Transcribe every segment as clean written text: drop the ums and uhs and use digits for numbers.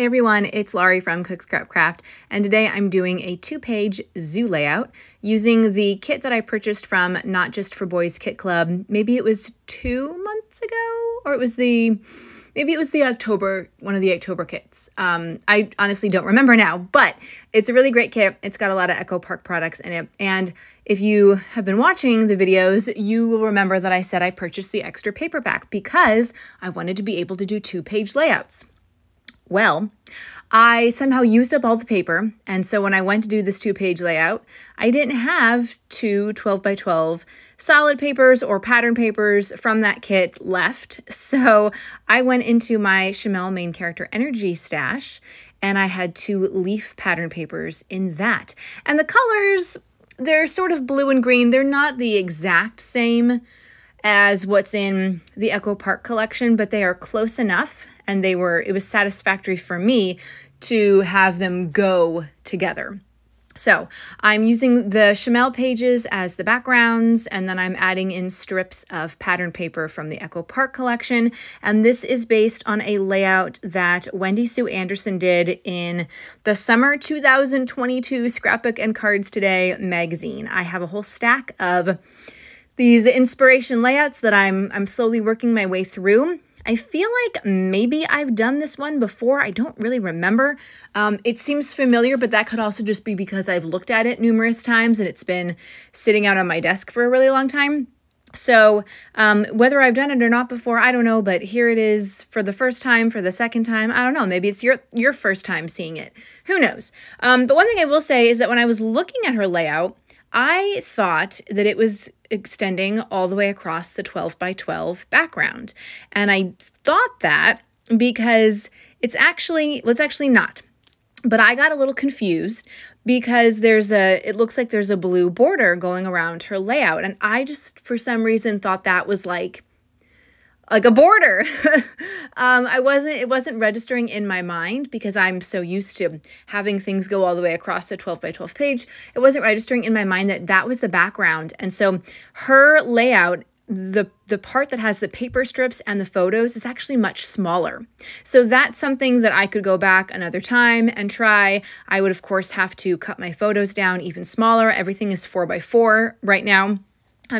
everyone, it's Laurie from Cook Scrap Craft, and today I'm doing a 2-page zoo layout using the kit that I purchased from Not Just for Boys Kit Club. Maybe it was 2 months ago, or maybe it was the October, one of the October kits. I honestly don't remember now, but it's a really great kit. It's got a lot of Echo Park products in it, and if you have been watching the videos, you will remember that I said I purchased the extra paperback because I wanted to be able to do 2-page layouts. Well, I somehow used up all the paper, and so when I went to do this 2-page layout, I didn't have two 12 by 12 solid papers or pattern papers from that kit left. So I went into my Chamel Main Character Energy stash, and I had 2 leaf pattern papers in that. And the colors, they're sort of blue and green. They're not the exact same as what's in the Echo Park collection, but they are close enough, and it was satisfactory for me to have them go together. So I'm using the Chamel pages as the backgrounds, and then I'm adding in strips of pattern paper from the Echo Park collection. And this is based on a layout that Wendy Sue Anderson did in the Summer 2022 Scrapbook and Cards Today magazine. I have a whole stack of these inspiration layouts that I'm slowly working my way through. I feel like maybe I've done this one before. I don't really remember. It seems familiar, but that could also just be because I've looked at it numerous times and it's been sitting out on my desk for a really long time. So whether I've done it or not before, I don't know, but here it is for the first time, for the second time. I don't know. Maybe it's your first time seeing it. Who knows? But one thing I will say is that when I was looking at her layout, I thought that it was extending all the way across the 12 by 12 background. And I thought that because it's actually not. But I got a little confused because it looks like there's a blue border going around her layout. And I just, for some reason, thought that was like a border. It wasn't registering in my mind because I'm so used to having things go all the way across the 12 by 12 page. It wasn't registering in my mind that that was the background. And so her layout, the part that has the paper strips and the photos is actually much smaller. So that's something that I could go back another time and try. I would, of course, have to cut my photos down even smaller. Everything is 4 by 4 right now.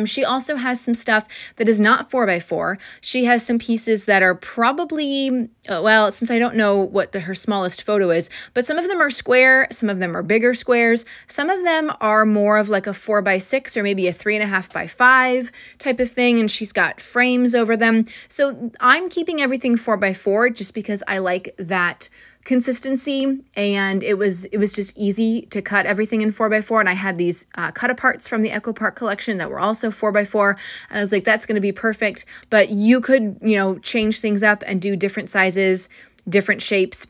She also has some stuff that is not 4 by 4. She has some pieces that are probably, well, since I don't know what her smallest photo is, but some of them are square, some of them are bigger squares, some of them are more of like a 4 by 6 or maybe a 3.5 by 5 type of thing, and she's got frames over them. So I'm keeping everything 4 by 4 just because I like that consistency, and it was just easy to cut everything in 4 by 4. And I had these cut aparts from the Echo Park collection that were also 4 by 4, and I was like, that's going to be perfect. But you could, change things up and do different sizes, different shapes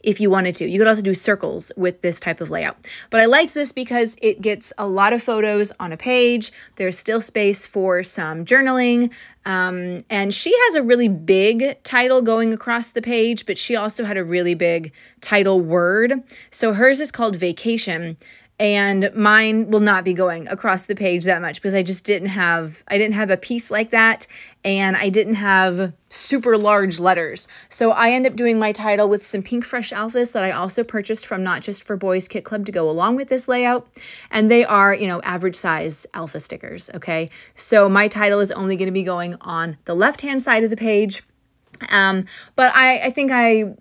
if you wanted to. You could also do circles with this type of layout. But I liked this because it gets a lot of photos on a page. There's still space for some journaling. And she has a really big title going across the page, but she also had a really big title word. So hers is called Vacation. And mine will not be going across the page that much because I didn't have a piece like that, and I didn't have super large letters. So I end up doing my title with some Pink Fresh Alphas that I also purchased from Not Just for Boys Kit Club to go along with this layout. And they are, average size alpha stickers, okay? So my title is only going to be going on the left-hand side of the page. But I think I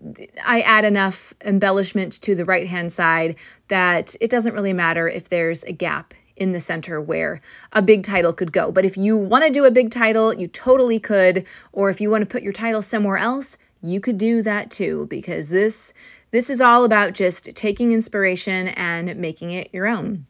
add enough embellishment to the right-hand side that it doesn't really matter if there's a gap in the center where a big title could go. But if you want to do a big title, you totally could. Or if you want to put your title somewhere else, you could do that too, because this is all about just taking inspiration and making it your own.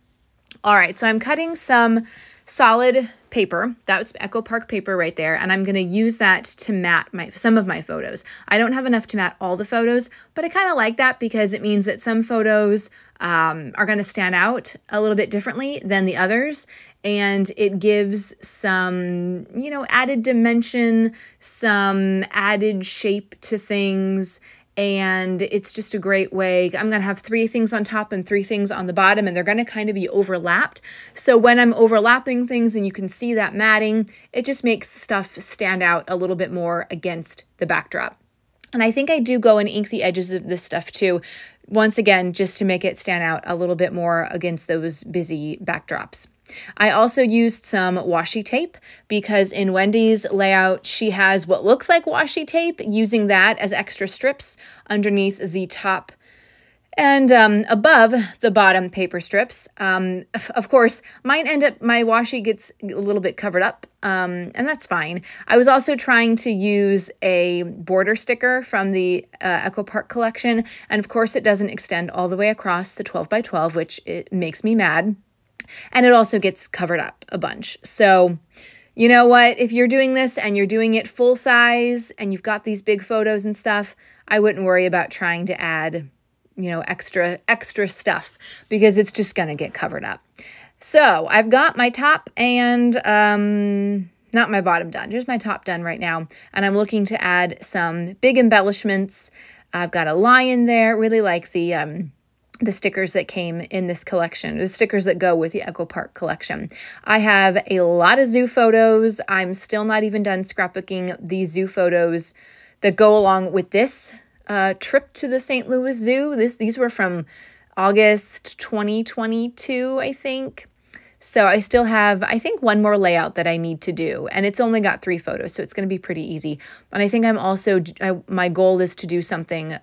All right, so I'm cutting some solid paper. That was Echo Park paper right there, and I'm going to use that to matte some of my photos. I don't have enough to matte all the photos, but I kind of like that because it means that some photos are going to stand out a little bit differently than the others, and it gives some, added dimension, some added shape to things. And it's just a great way. I'm going to have 3 things on top and 3 things on the bottom, and they're going to kind of be overlapped. So when I'm overlapping things and you can see that matting, it just makes stuff stand out a little bit more against the backdrop. And I think I do go and ink the edges of this stuff too, once again, just to make it stand out a little bit more against those busy backdrops. I also used some washi tape because in Wendy's layout, she has what looks like washi tape, using that as extra strips underneath the top and above the bottom paper strips. Of course, my washi gets a little bit covered up, and that's fine. I was also trying to use a border sticker from the Echo Park collection, and of course it doesn't extend all the way across the 12 by 12, which it makes me mad. And it also gets covered up a bunch. So you know what? If you're doing this and you're doing it full size and you've got these big photos and stuff, I wouldn't worry about trying to add, you know, extra stuff, because it's just going to get covered up. So I've got my top and not my bottom done. Here's my top done right now. And I'm looking to add some big embellishments. I've got a lion there. Really like the stickers that came in this collection, the stickers that go with the Echo Park collection. I have a lot of zoo photos. I'm still not even done scrapbooking these zoo photos that go along with this trip to the St. Louis Zoo. These were from August 2022, I think. So I still have, I think, one more layout that I need to do, and it's only got 3 photos, so it's going to be pretty easy. But I think I'm also, my goal is to do something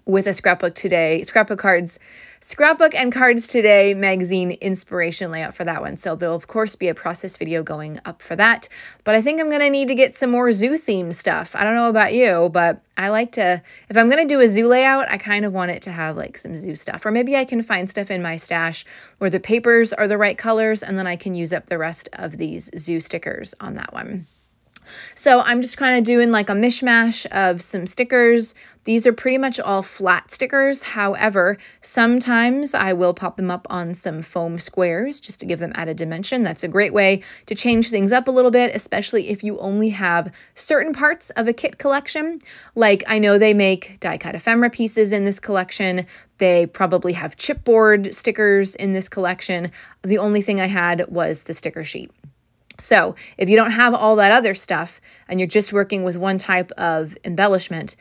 with a Scrapbook and Cards Today magazine inspiration layout for that one. So there'll of course be a process video going up for that. But I think I'm going to need to get some more zoo themed stuff. I don't know about you, but I like to, if I'm going to do a zoo layout, I kind of want it to have like some zoo stuff. Or maybe I can find stuff in my stash where the papers are the right colors, and then I can use up the rest of these zoo stickers on that one. So I'm just kind of doing like a mishmash of some stickers. These are pretty much all flat stickers. However, sometimes I will pop them up on some foam squares just to give them added dimension. That's a great way to change things up a little bit, especially if you only have certain parts of a kit collection. Like I know they make die-cut ephemera pieces in this collection. They probably have chipboard stickers in this collection. The only thing I had was the sticker sheet. So if you don't have all that other stuff and you're just working with one type of embellishment,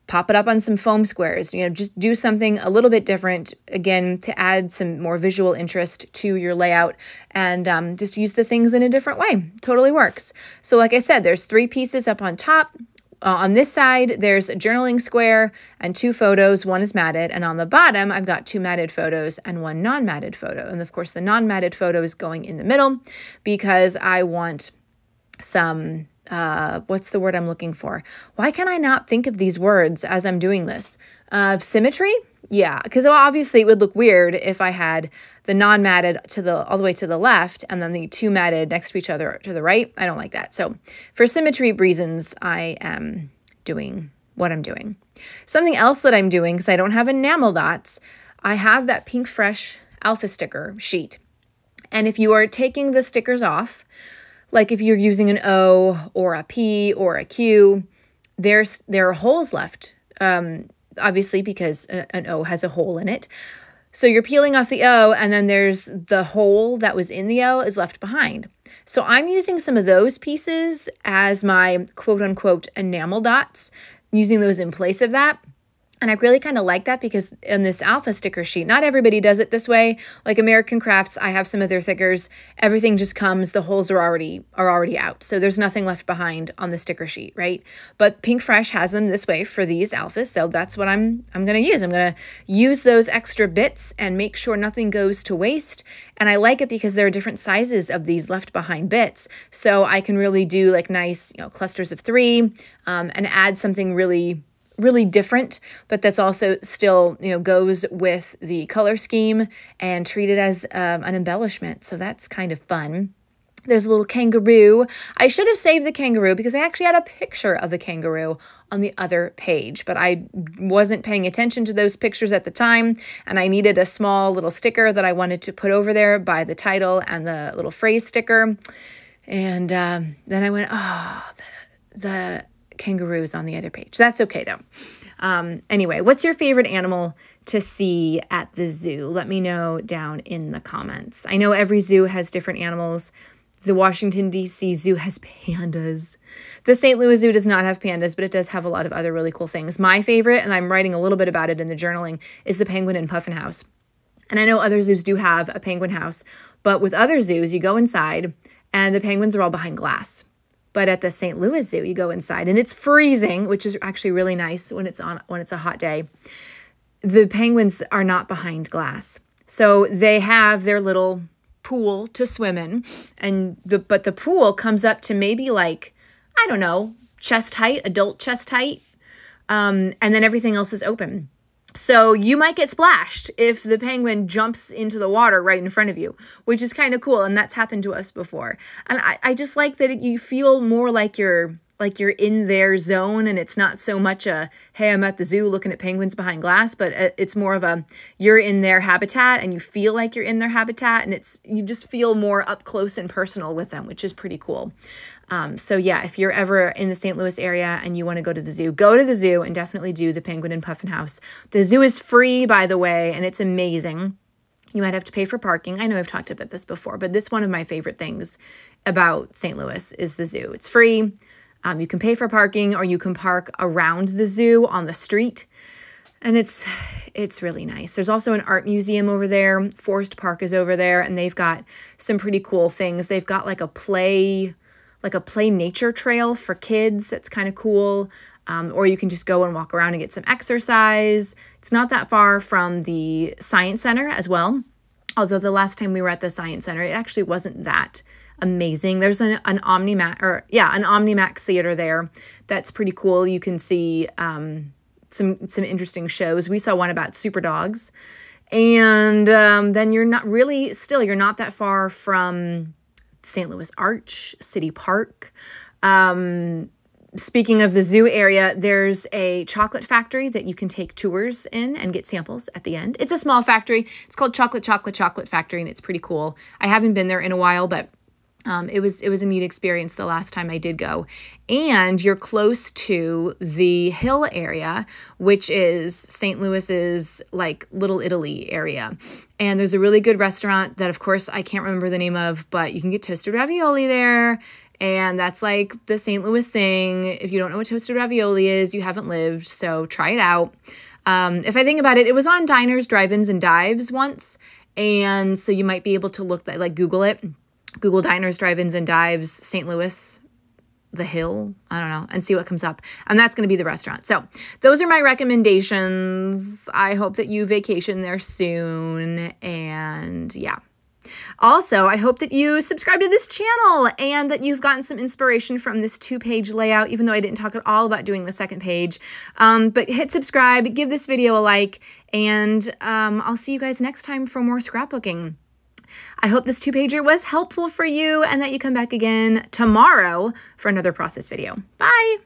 pop it up on some foam squares. You know, just do something a little bit different, again, to add some more visual interest to your layout, and just use the things in a different way. Totally works. So like I said, there's 3 pieces up on top. On this side, there's a journaling square and 2 photos. One is matted. And on the bottom, I've got 2 matted photos and 1 non-matted photo. And of course, the non-matted photo is going in the middle because I want some, what's the word I'm looking for? Why can I not think of these words as I'm doing this? Symmetry? Yeah, because obviously it would look weird if I had the non-matted all the way to the left and then the 2 matted next to each other to the right. I don't like that. So for symmetry reasons, I am doing what I'm doing. Something else that I'm doing, because I don't have enamel dots, I have that Pink Fresh Alpha sticker sheet. And if you are taking the stickers off, like if you're using an O or a P or a Q, there are holes left. Obviously, because an O has a hole in it. So you're peeling off the O, and then there's the hole that was in the O is left behind. So I'm using some of those pieces as my quote-unquote enamel dots, using those in place of that. And I really kind of like that because in this alpha sticker sheet, not everybody does it this way. Like American Crafts, I have some of their stickers. Everything just comes, the holes are already out. So there's nothing left behind on the sticker sheet, right? But Pink Fresh has them this way for these alphas. So that's what I'm going to use. I'm going to use those extra bits and make sure nothing goes to waste. And I like it because there are different sizes of these left behind bits. So I can really do like nice, clusters of 3 and add something really different, but that's also still, goes with the color scheme and treat it as an embellishment. So that's kind of fun. There's a little kangaroo. I should have saved the kangaroo because I actually had a picture of the kangaroo on the other page, but I wasn't paying attention to those pictures at the time, and I needed a small little sticker that I wanted to put over there by the title and the little phrase sticker. And then I went, oh, the kangaroos on the other page. That's okay though. Anyway, what's your favorite animal to see at the zoo? Let me know down in the comments. I know every zoo has different animals The Washington, D.C. Zoo has pandas. The St. Louis Zoo does not have pandas, but it does have a lot of other really cool things. My favorite, and I'm writing a little bit about it in the journaling, is the penguin and puffin house. And I know other zoos do have a penguin house, but with other zoos, you go inside and the penguins are all behind glass. But at the St. Louis Zoo, you go inside and it's freezing, which is actually really nice when it's a hot day. The penguins are not behind glass. So they have their little pool to swim in, but the pool comes up to maybe like, I don't know, chest height, adult chest height, and then everything else is open. So you might get splashed if the penguin jumps into the water right in front of you, which is kind of cool, and that's happened to us before. And I just like that you feel more like you're in their zone, and it's not so much a, hey, I'm at the zoo looking at penguins behind glass, but it's more of a, you're in their habitat and you feel like you're in their habitat, and you just feel more up close and personal with them, which is pretty cool. So yeah, if you're ever in the St. Louis area and you want to go to the zoo, go to the zoo and definitely do the penguin and puffin house. The zoo is free, by the way, and it's amazing. You might have to pay for parking. I know I've talked about this before, but this is one of my favorite things about St. Louis is the zoo. It's free. You can pay for parking, or you can park around the zoo on the street. And it's really nice. There's also an art museum over there. Forest Park is over there, and they've got some pretty cool things. They've got like a play nature trail for kids. That's kind of cool. Or you can just go and walk around and get some exercise. It's not that far from the Science Center as well. Although the last time we were at the Science Center, it actually wasn't that amazing. There's an Omnimax theater there. That's pretty cool. You can see some interesting shows. We saw one about super dogs. And then you're not that far from St. Louis Arch, City Park. Speaking of the zoo area, there's a chocolate factory that you can take tours in and get samples at the end. It's a small factory. It's called Chocolate Factory, and it's pretty cool. I haven't been there in a while, but it was a neat experience the last time I did go. And you're close to the Hill area, which is St. Louis's like Little Italy area. And there's a really good restaurant that, of course, I can't remember the name of, but you can get toasted ravioli there. And that's like the St. Louis thing. If you don't know what toasted ravioli is, you haven't lived, so try it out. If I think about it, it was on Diners, Drive-Ins, and Dives once. And so you might be able to Google it. Google Diners, Drive-Ins, and Dives, St. Louis, the Hill, I don't know, and see what comes up. And that's going to be the restaurant. So those are my recommendations. I hope that you vacation there soon. And yeah. Also, I hope that you subscribe to this channel and that you've gotten some inspiration from this 2-page layout, even though I didn't talk at all about doing the second page. But hit subscribe, give this video a like, and I'll see you guys next time for more scrapbooking. I hope this 2-pager was helpful for you and that you come back again tomorrow for another process video. Bye!